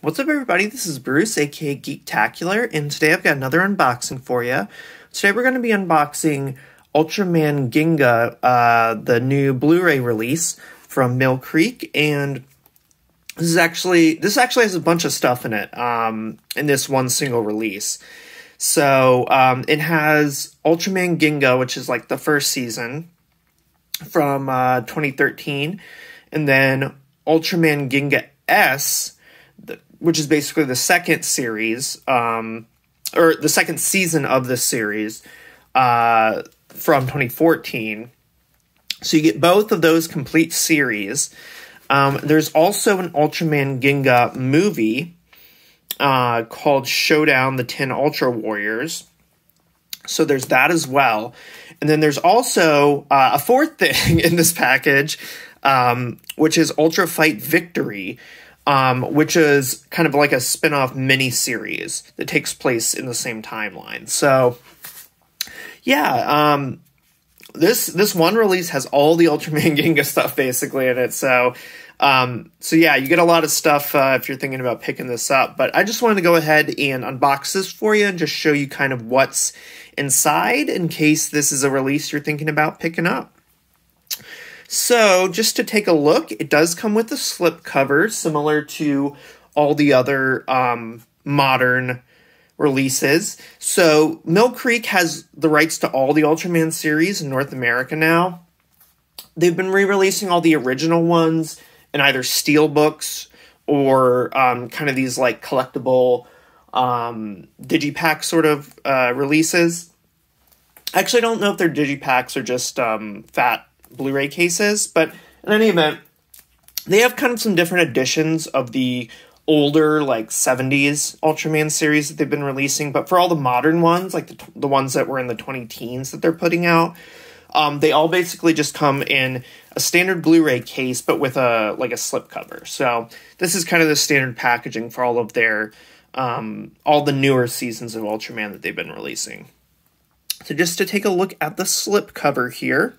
What's up, everybody? This is Bruce, aka Geektacular, and today I've got another unboxing for you. Today we're going to be unboxing Ultraman Ginga, the new Blu-ray release from Mill Creek, and this actually has a bunch of stuff in it, in this one single release. So, it has Ultraman Ginga, which is like the first season from 2013, and then Ultraman Ginga S, which is basically the second series, or the second season of this series, from 2014. So you get both of those complete series. There's also an Ultraman Ginga movie called Showdown, the 10 Ultra Warriors. So there's that as well. And then there's also a fourth thing in this package, which is Ultra Fight Victory, which is kind of like a spin-off mini-series that takes place in the same timeline. So, yeah, this one release has all the Ultraman Ginga stuff basically in it. So yeah, you get a lot of stuff if you're thinking about picking this up. But I just wanted to go ahead and unbox this for you and just show you kind of what's inside in case this is a release you're thinking about picking up. So, just to take a look, it does come with a slip cover, similar to all the other modern releases. So, Mill Creek has the rights to all the Ultraman series in North America now. They've been re-releasing all the original ones in either steelbooks or kind of these like collectible digipack sort of releases. I actually don't know if they're digipacks or just fat Blu-ray cases, but in any event, they have kind of some different editions of the older, like, 70s Ultraman series that they've been releasing, but for all the modern ones, like the ones that were in the 20-teens that they're putting out, they all basically just come in a standard Blu-ray case, but with a slip cover. So this is kind of the standard packaging for all of their, all the newer seasons of Ultraman that they've been releasing. So just to take a look at the slip cover here,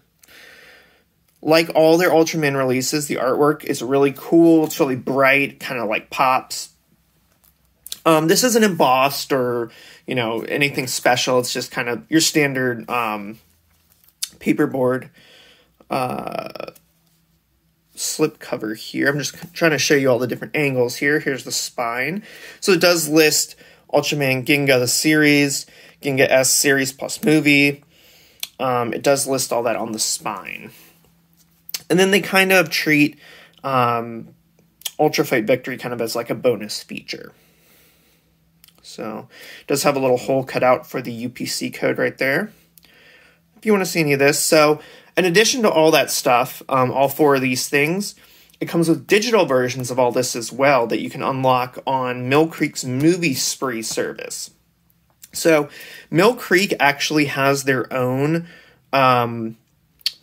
like all their Ultraman releases, the artwork is really cool. It's really bright, kind of like pops. This isn't embossed or, you know, anything special. It's just kind of your standard paperboard slip cover here. I'm just trying to show you all the different angles here. Here's the spine. So it does list Ultraman Ginga, the series, Ginga S series plus movie. It does list all that on the spine. And then they kind of treat Ultra Fight Victory kind of as like a bonus feature. So it does have a little hole cut out for the UPC code right there, if you want to see any of this. So in addition to all that stuff, all four of these things, it comes with digital versions of all this as well that you can unlock on Mill Creek's Movie Spree service. So Mill Creek actually has their own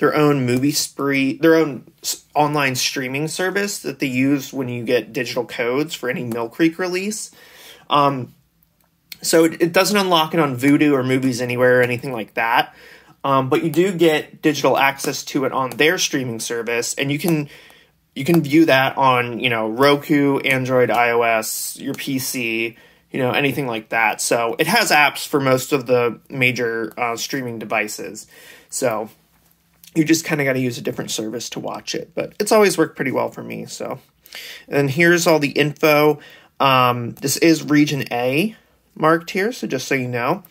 Movie Spree, their own online streaming service that they use when you get digital codes for any Mill Creek release. So it doesn't unlock it on Vudu or Movies Anywhere or anything like that. But you do get digital access to it on their streaming service, and you can view that on, you know, Roku, Android, iOS, your PC, you know, anything like that. So it has apps for most of the major streaming devices. So you just kind of got to use a different service to watch it, but it's always worked pretty well for me. So, and here's all the info. This is Region A marked here, so just so you know.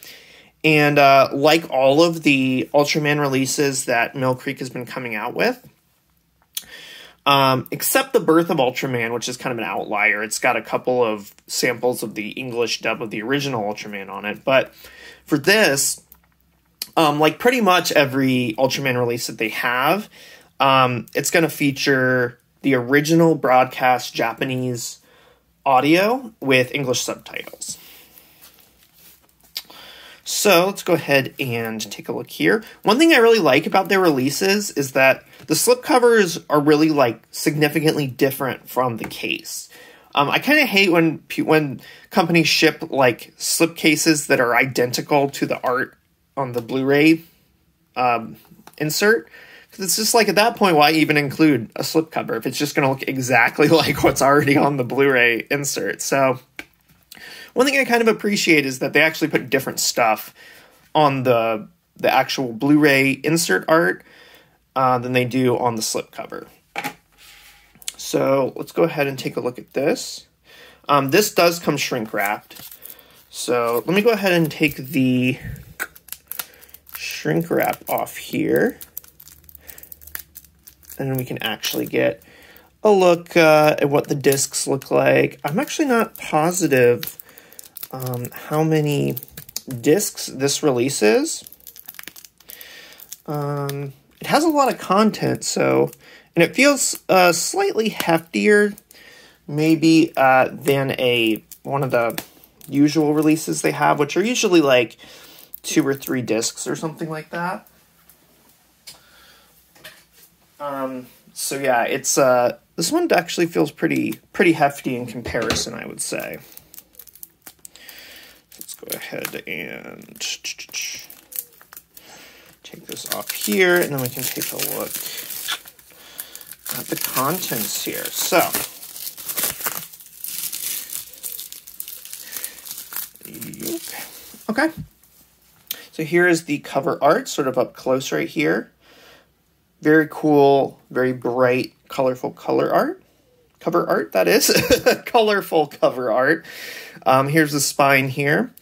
And like all of the Ultraman releases that Mill Creek has been coming out with, except The Birth of Ultraman, which is kind of an outlier. It's got a couple of samples of the English dub of the original Ultraman on it. But for this, like pretty much every Ultraman release that they have, it's going to feature the original broadcast Japanese audio with English subtitles. So let's go ahead and take a look here. One thing I really like about their releases is that the slipcovers are really like significantly different from the case. I kind of hate when companies ship like slipcases that are identical to the art on the Blu-ray insert, it's just like, at that point, why even include a slipcover if it's just going to look exactly like what's already on the Blu-ray insert? So one thing I kind of appreciate is that they actually put different stuff on the actual Blu-ray insert art than they do on the slipcover. So let's go ahead and take a look at this. This does come shrink wrapped. So let me go ahead and take the shrink wrap off here. And we can actually get a look at what the discs look like. I'm actually not positive how many discs this release is. It has a lot of content, and it feels slightly heftier, maybe than one of the usual releases they have, which are usually like 2 or 3 discs or something like that. So yeah, it's this one actually feels pretty hefty in comparison, I would say. Let's go ahead and take this off here, and then we can take a look at the contents here. So, okay. So here is the cover art, sort of up close right here. Very cool, very bright, colorful cover art, that is. Colorful cover art. Here's the spine here.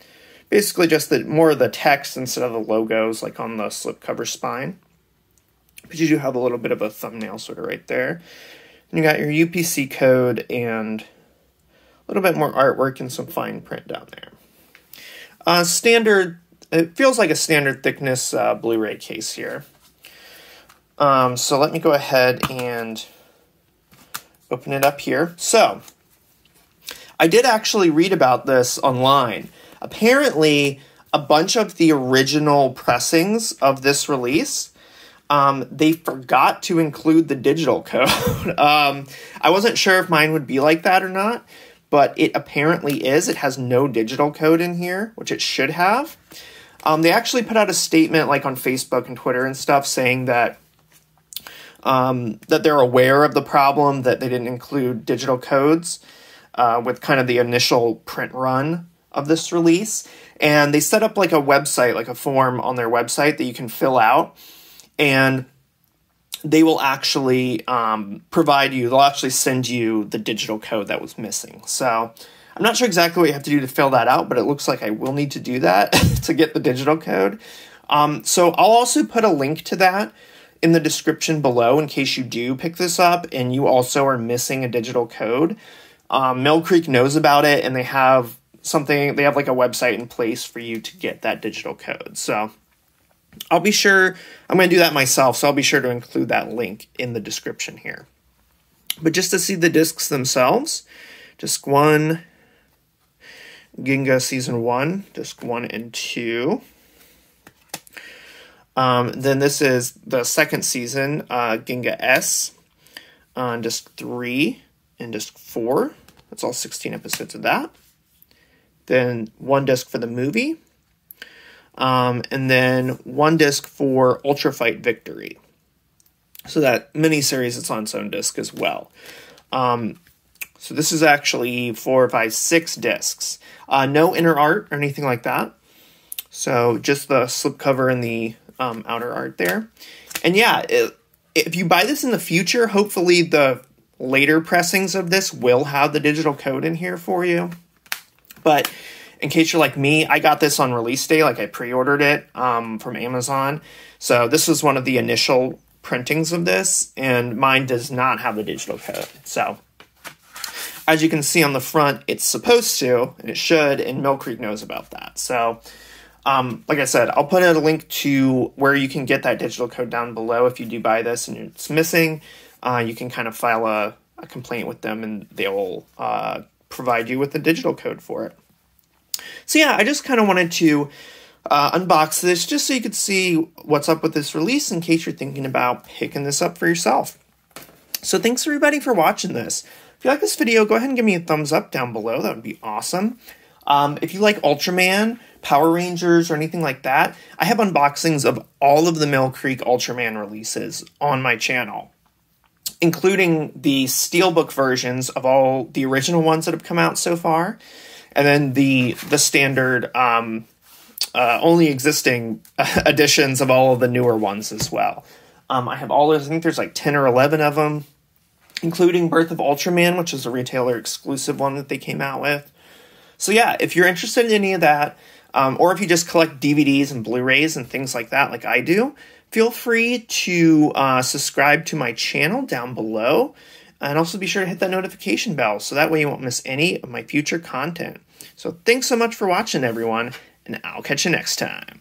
Basically just more of the text instead of the logos like on the slipcover spine. But you do have a little bit of a thumbnail sort of right there. And you got your UPC code and a little bit more artwork and some fine print down there. Standard, it feels like a standard thickness Blu-ray case here. So let me go ahead and open it up here. So, I did actually read about this online. Apparently, a bunch of the original pressings of this release, they forgot to include the digital code. I wasn't sure if mine would be like that or not, but it apparently is. It has no digital code in here, which it should have. They actually put out a statement like on Facebook and Twitter and stuff saying that that they're aware of the problem, that they didn't include digital codes with kind of the initial print run of this release. And they set up like a website, like a form on their website that you can fill out. And they will actually they'll actually send you the digital code that was missing. So I'm not sure exactly what you have to do to fill that out, but it looks like I will need to do that to get the digital code. So I'll also put a link to that in the description below in case you do pick this up and you also are missing a digital code. Mill Creek knows about it, and they have like a website in place for you to get that digital code. So I'm going to do that myself, so I'll be sure to include that link in the description here. But just to see the discs themselves, Disc 1, Ginga Season 1, Disc 1 and 2. Then this is the second season, Ginga S, on Disc 3 and Disc 4. That's all 16 episodes of that. Then 1 disc for the movie. And then 1 disc for Ultra Fight Victory. So that miniseries, it's on its own disc as well. So this is actually 4, 5, 6 discs. No inner art or anything like that. So just the slipcover and the outer art there. And yeah, if you buy this in the future, hopefully the later pressings of this will have the digital code in here for you. But in case you're like me, I got this on release day, like I pre-ordered it from Amazon. So this was one of the initial printings of this, and mine does not have the digital code. So as you can see on the front, it's supposed to, and it should, and Mill Creek knows about that. So like I said, I'll put out a link to where you can get that digital code down below. If you do buy this and it's missing, you can kind of file a complaint with them, and they will provide you with the digital code for it. So yeah, I just kind of wanted to unbox this just so you could see what's up with this release in case you're thinking about picking this up for yourself. So thanks everybody for watching this. If you like this video, go ahead and give me a thumbs up down below. That would be awesome. If you like Ultraman, Power Rangers, or anything like that, I have unboxings of all of the Mill Creek Ultraman releases on my channel, including the Steelbook versions of all the original ones that have come out so far, and then the standard only existing editions of all of the newer ones as well. I have all those. I think there's like 10 or 11 of them, including Birth of Ultraman, which is a retailer exclusive one that they came out with. So yeah, if you're interested in any of that, or if you just collect DVDs and Blu-rays and things like that, like I do, feel free to subscribe to my channel down below, and also be sure to hit that notification bell so that way you won't miss any of my future content. So thanks so much for watching, everyone, and I'll catch you next time.